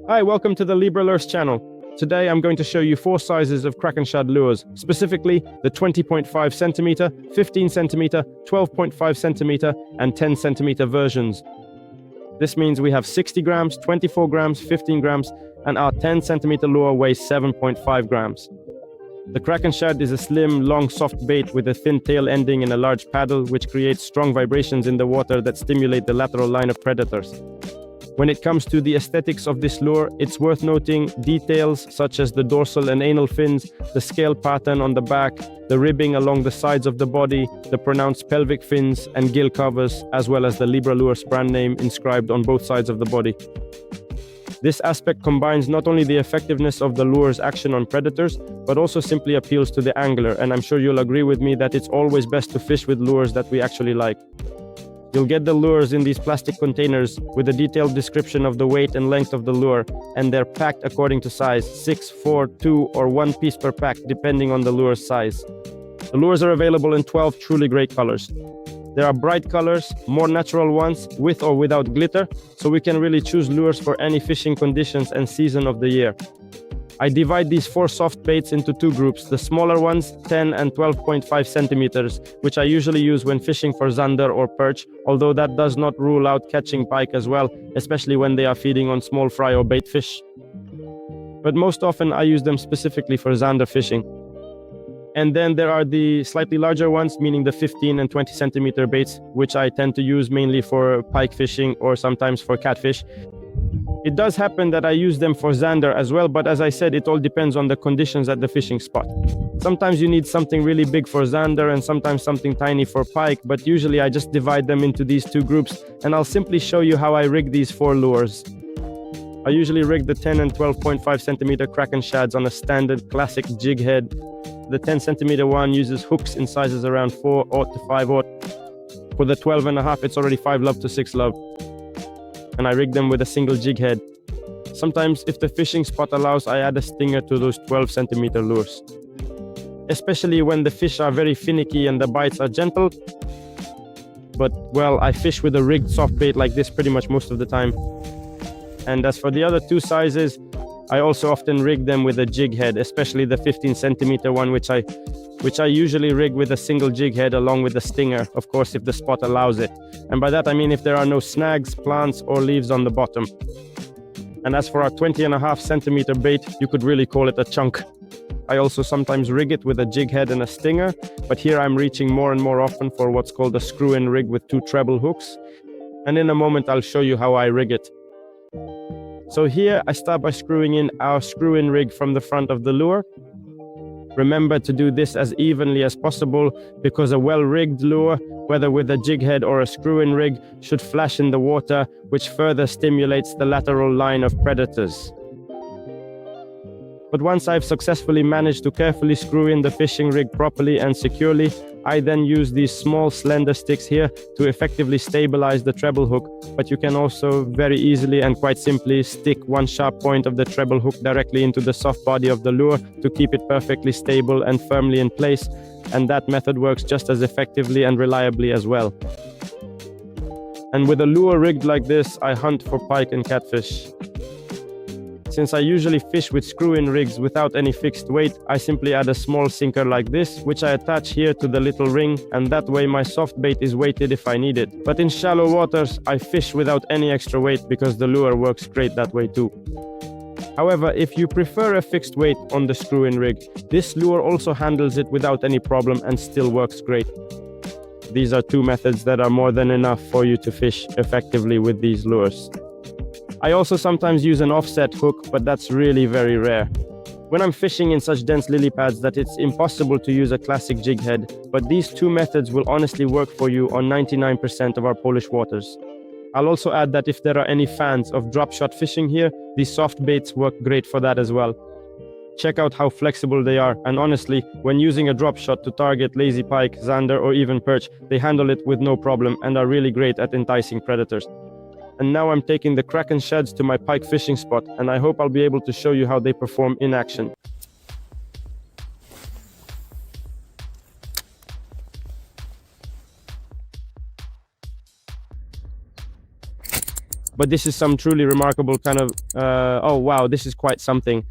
Hi, welcome to the Libra Lures channel. Today I'm going to show you 4 sizes of Kraken Shad lures, specifically the 20.5 centimeter, 15 centimeter, 12.5 centimeter, and 10 centimeter versions. This means we have 60 grams, 24 grams, 15 grams, and our 10 centimeter lure weighs 7.5 grams. The Kraken Shad is a slim, long, soft bait with a thin tail ending in a large paddle, which creates strong vibrations in the water that stimulate the lateral line of predators. When it comes to the aesthetics of this lure, it's worth noting details such as the dorsal and anal fins, the scale pattern on the back, the ribbing along the sides of the body, the pronounced pelvic fins and gill covers, as well as the Libra Lures brand name inscribed on both sides of the body. This aspect combines not only the effectiveness of the lure's action on predators, but also simply appeals to the angler, and I'm sure you'll agree with me that it's always best to fish with lures that we actually like. You'll get the lures in these plastic containers with a detailed description of the weight and length of the lure, and they're packed according to size, 6, 4, 2, or 1 piece per pack, depending on the lure's size. The lures are available in 12 truly great colors. There are bright colors, more natural ones, with or without glitter, so we can really choose lures for any fishing conditions and season of the year. I divide these 4 soft baits into 2 groups, the smaller ones, 10 and 12.5 centimeters, which I usually use when fishing for zander or perch, although that does not rule out catching pike as well, especially when they are feeding on small fry or bait fish. But most often I use them specifically for zander fishing. And then there are the slightly larger ones, meaning the 15 and 20 centimeter baits, which I tend to use mainly for pike fishing or sometimes for catfish. It does happen that I use them for zander as well, but as I said, it all depends on the conditions at the fishing spot. Sometimes you need something really big for zander and sometimes something tiny for pike, but usually I just divide them into these 2 groups, and I'll simply show you how I rig these 4 lures. I usually rig the 10 and 12.5 centimeter Kraken Shads on a standard classic jig head. The 10 centimeter one uses hooks in sizes around 4/0 to 5/0. For the 12.5, it's already 5 love to 6 love. And I rig them with a single jig head. Sometimes, if the fishing spot allows, I add a stinger to those 12 centimeter lures. Especially when the fish are very finicky and the bites are gentle. But, well, I fish with a rigged soft bait like this pretty much most of the time. And as for the other 2 sizes, I also often rig them with a jig head, especially the 15 centimeter one, which I usually rig with a single jig head along with a stinger, of course, if the spot allows it. And by that I mean if there are no snags, plants, or leaves on the bottom. And as for our 20.5 centimeter bait, you could really call it a chunk. I also sometimes rig it with a jig head and a stinger, but here I'm reaching more and more often for what's called a screw-in rig with 2 treble hooks. And in a moment I'll show you how I rig it. So here I start by screwing in our screw-in rig from the front of the lure. Remember to do this as evenly as possible, because a well-rigged lure, whether with a jig head or a screw-in rig, should flash in the water, which further stimulates the lateral line of predators. But once I've successfully managed to carefully screw in the fishing rig properly and securely, I then use these small slender sticks here to effectively stabilize the treble hook, but you can also very easily and quite simply stick one sharp point of the treble hook directly into the soft body of the lure to keep it perfectly stable and firmly in place, and that method works just as effectively and reliably as well. And with a lure rigged like this, I hunt for pike and catfish. Since I usually fish with screw-in rigs without any fixed weight, I simply add a small sinker like this, which I attach here to the little ring, and that way my soft bait is weighted if I need it. But in shallow waters, I fish without any extra weight because the lure works great that way too. However, if you prefer a fixed weight on the screw-in rig, this lure also handles it without any problem and still works great. These are 2 methods that are more than enough for you to fish effectively with these lures. I also sometimes use an offset hook, but that's really very rare. When I'm fishing in such dense lily pads that it's impossible to use a classic jig head, but these 2 methods will honestly work for you on 99% of our Polish waters. I'll also add that if there are any fans of drop shot fishing here, these soft baits work great for that as well. Check out how flexible they are, and honestly, when using a drop shot to target lazy pike, zander, or even perch, they handle it with no problem and are really great at enticing predators. And now I'm taking the Kraken Shads to my pike fishing spot, and I hope I'll be able to show you how they perform in action. But this is some truly remarkable kind of, oh wow, this is quite something.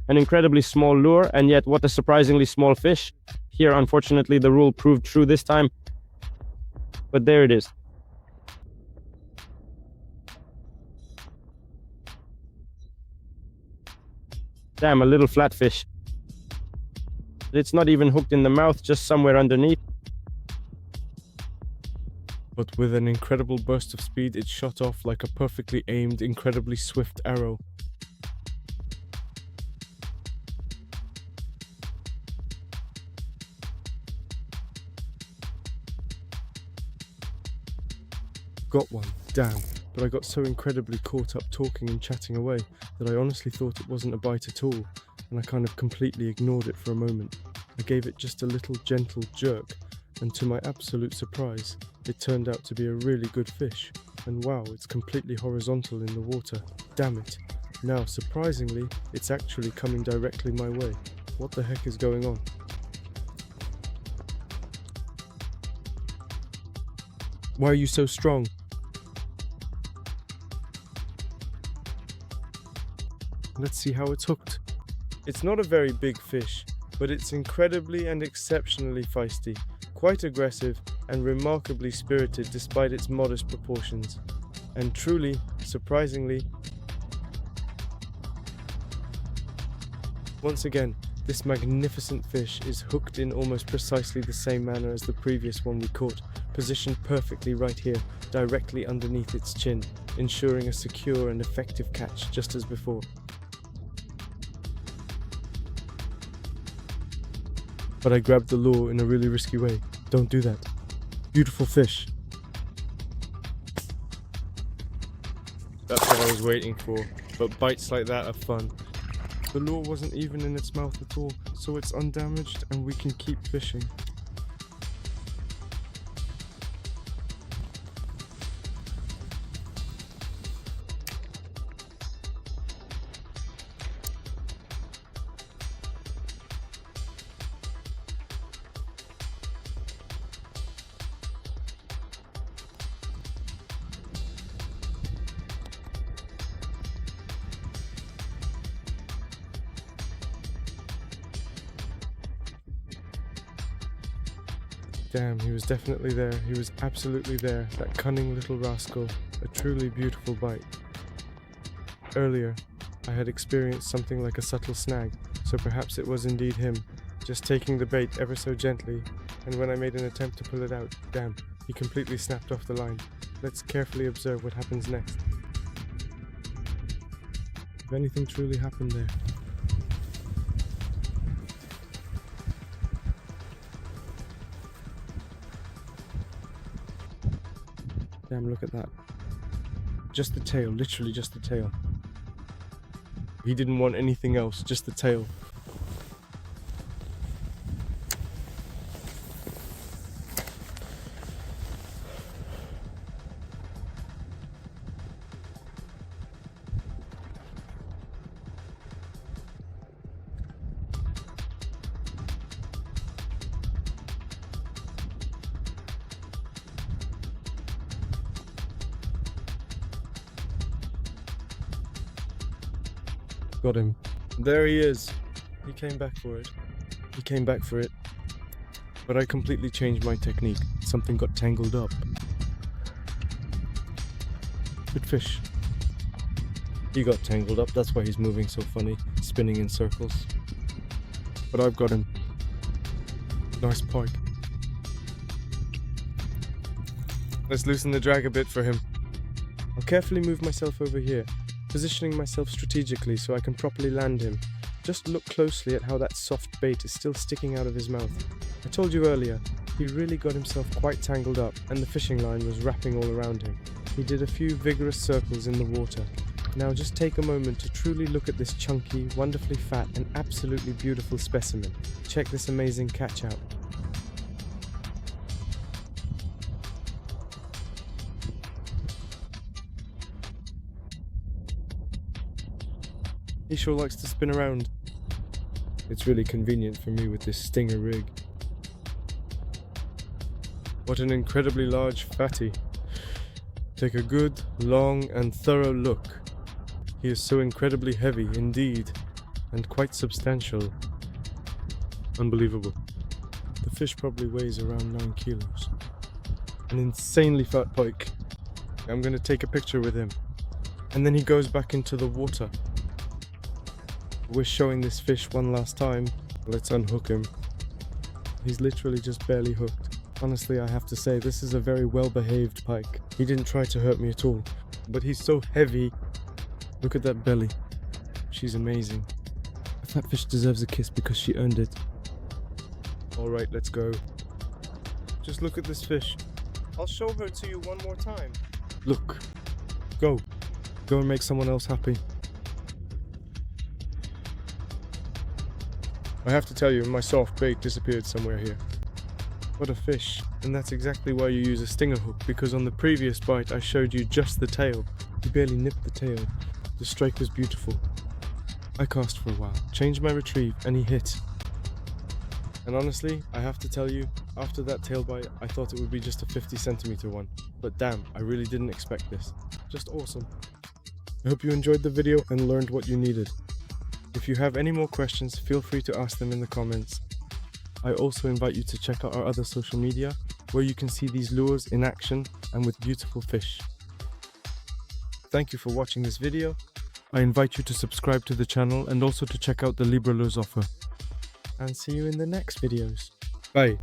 An incredibly small lure, and yet what a surprisingly small fish. Here, unfortunately, the rule proved true this time. But there it is. Damn, a little flatfish. It's not even hooked in the mouth, just somewhere underneath. But with an incredible burst of speed, it shot off like a perfectly aimed, incredibly swift arrow. Got one, damn. But I got so incredibly caught up talking and chatting away that I honestly thought it wasn't a bite at all, and I kind of completely ignored it for a moment. I gave it just a little gentle jerk, and to my absolute surprise, it turned out to be a really good fish. And wow, it's completely horizontal in the water. Damn it. Now, surprisingly, it's actually coming directly my way. What the heck is going on? Why are you so strong? Let's see how it's hooked. It's not a very big fish, but it's incredibly and exceptionally feisty, quite aggressive and remarkably spirited despite its modest proportions. And truly, surprisingly, once again, this magnificent fish is hooked in almost precisely the same manner as the previous one we caught, positioned perfectly right here, directly underneath its chin, ensuring a secure and effective catch just as before. But I grabbed the lure in a really risky way. Don't do that. Beautiful fish. That's what I was waiting for, but bites like that are fun. The lure wasn't even in its mouth at all, so it's undamaged and we can keep fishing. Damn, he was definitely there. He was absolutely there. That cunning little rascal. A truly beautiful bite. Earlier, I had experienced something like a subtle snag, so perhaps it was indeed him, just taking the bait ever so gently, and when I made an attempt to pull it out, damn, he completely snapped off the line. Let's carefully observe what happens next. If anything truly happened there. Damn, look at that. Just the tail, literally just the tail. He didn't want anything else, just the tail. Got him. There he is. He came back for it. He came back for it. But I completely changed my technique. Something got tangled up. Good fish. He got tangled up, that's why he's moving so funny, spinning in circles. But I've got him. Nice pike. Let's loosen the drag a bit for him. I'll carefully move myself over here, positioning myself strategically so I can properly land him. Just look closely at how that soft bait is still sticking out of his mouth. I told you earlier, he really got himself quite tangled up and the fishing line was wrapping all around him. He did a few vigorous circles in the water. Now just take a moment to truly look at this chunky, wonderfully fat and absolutely beautiful specimen. Check this amazing catch out. He sure likes to spin around. It's really convenient for me with this stinger rig. What an incredibly large fatty. Take a good, long, and thorough look. He is so incredibly heavy indeed, and quite substantial. Unbelievable. The fish probably weighs around 9 kilos. An insanely fat pike. I'm gonna take a picture with him. And then he goes back into the water. We're showing this fish one last time. Let's unhook him. He's literally just barely hooked. Honestly, I have to say, this is a very well-behaved pike. He didn't try to hurt me at all. But he's so heavy. Look at that belly. She's amazing. A fat fish deserves a kiss because she earned it. Alright, let's go. Just look at this fish. I'll show her to you one more time. Look. Go. Go and make someone else happy. I have to tell you, my soft bait disappeared somewhere here. What a fish. And that's exactly why you use a stinger hook, because on the previous bite I showed you just the tail. He barely nipped the tail. The strike was beautiful. I cast for a while, changed my retrieve, and he hit. And honestly, I have to tell you, after that tail bite, I thought it would be just a 50 centimeter one. But damn, I really didn't expect this. Just awesome. I hope you enjoyed the video and learned what you needed. If you have any more questions, feel free to ask them in the comments. I also invite you to check out our other social media, where you can see these lures in action and with beautiful fish. Thank you for watching this video. I invite you to subscribe to the channel and also to check out the Libra Lures offer. And see you in the next videos. Bye.